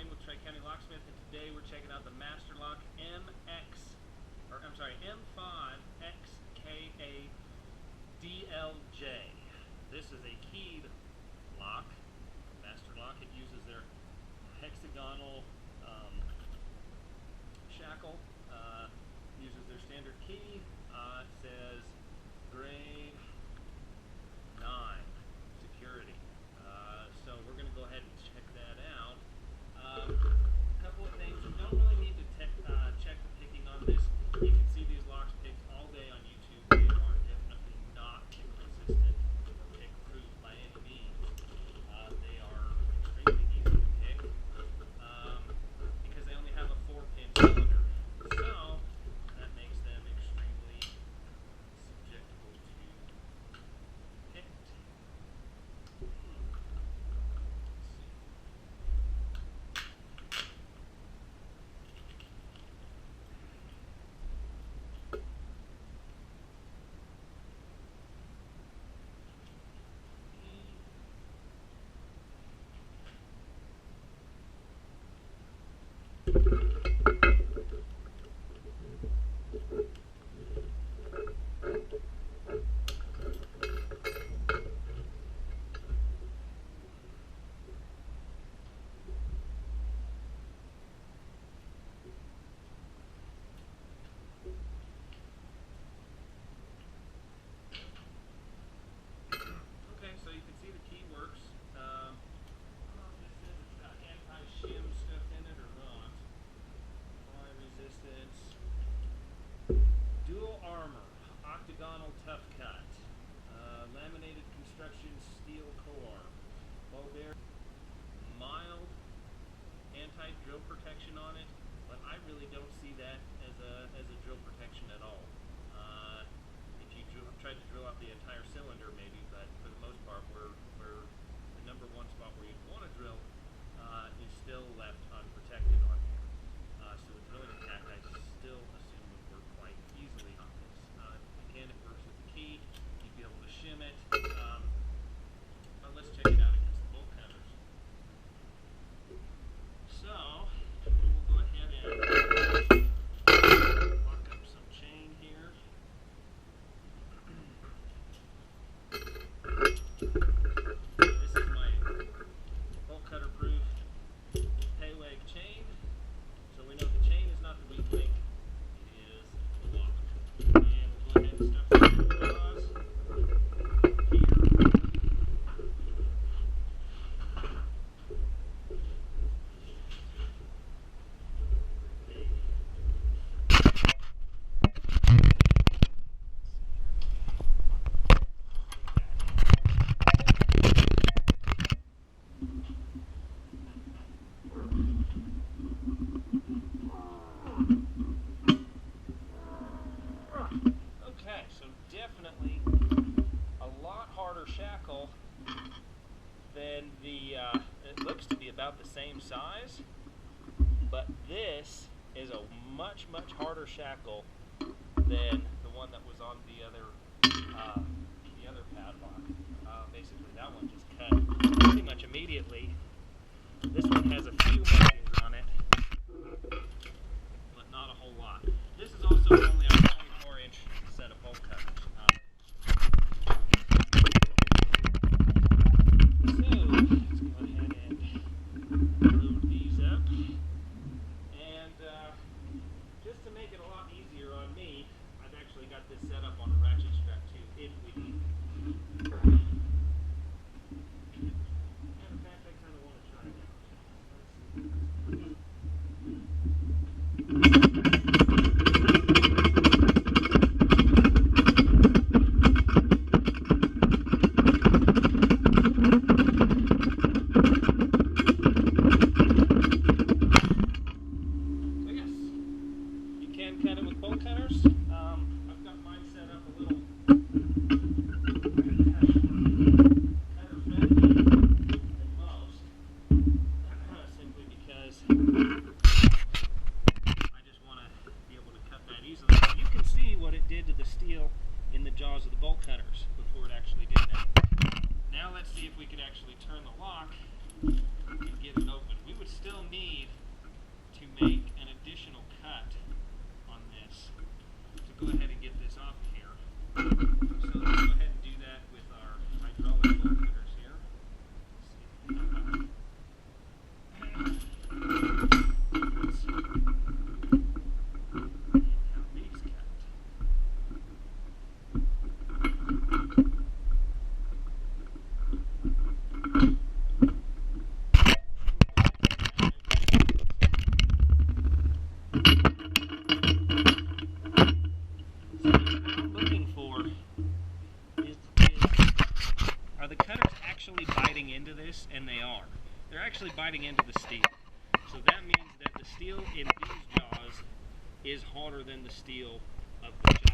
Ryan with Tri-County Locksmith, and today we're checking out the Master Lock M5XKADLJ. This is a keyed lock. Master Lock, it uses their hexagonal shackle, uses their standard key. It says grade 9 security. So we're going to go ahead and check that out. A couple of things. You don't really need to check the picking on this. You can see these locks picked all day on YouTube. They are definitely not pick resistant or pick proof by any means. They are extremely easy to pick because they only have a 4-pin cylinder. So that makes them extremely susceptible to picked. So you can see the key works. I don't know if this says it's got anti-shim stuff in it or not. Fly resistance. Dual armor. Octagonal tough cut. Laminated construction steel core. Low bear. Mild anti-drill protection on it, but I really don't see that as a drill protection at all. If you tried to drill out the entire cylinder, maybe, but for the most part, where the number one spot where you'd want to drill is still left unprotected on here. So the drilling attack, I still assume would work quite easily on this. Again, it works with the key. You'd be able to shim it. But let's check it out against the bolt cutters. So we'll go ahead and lock up some chain here. This is my bolt cutter proof pay leg chain. So we know the chain is not the weak link, it is the lock. And we'll go ahead and stuff the jaws here. Okay, so definitely a lot harder shackle than the, it looks to be about the same size, but this is a much harder shackle than the one that was on the other padlock. Basically that one just cut pretty much immediately. This one has a few markings on it, but not a whole lot. This is also only a 24-inch set of bolt cutters. So let's go ahead and load these up. And just to make it a lot easier on me, I've actually got this set up on a ratchet strap too, if we need it. And in fact, I kind of want to try it out. Let's they're actually biting into the steel. So that means that the steel in these jaws is harder than the steel of the shackle.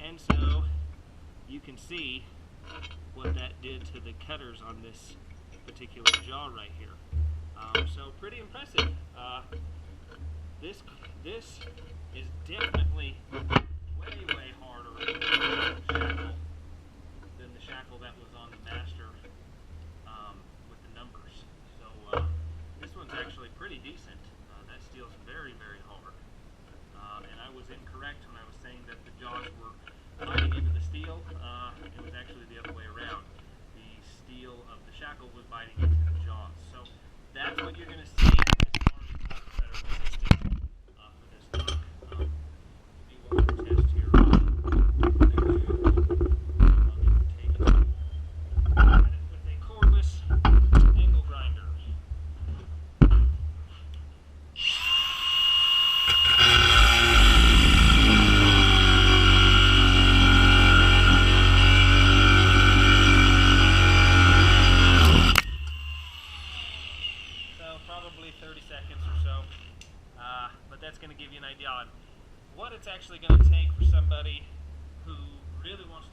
And so you can see what that did to the cutters on this particular jaw right here. So pretty impressive. This is definitely way harder shackle than the shackle that was on the Master with the numbers. So this one's actually pretty decent. That steel's very hard. And I was incorrect when I was saying that the jaws were biting into the steel. It was actually the other way around. The steel of the shackle was biting into the jaws. So that's what you're going to see as far as bolt cutter resistance for this lock. We'll do one more test here. I'll get the tape tool. Got it with a cordless angle grinder. Probably 30 seconds or so, but that's going to give you an idea on what it's actually going to take for somebody who really wants to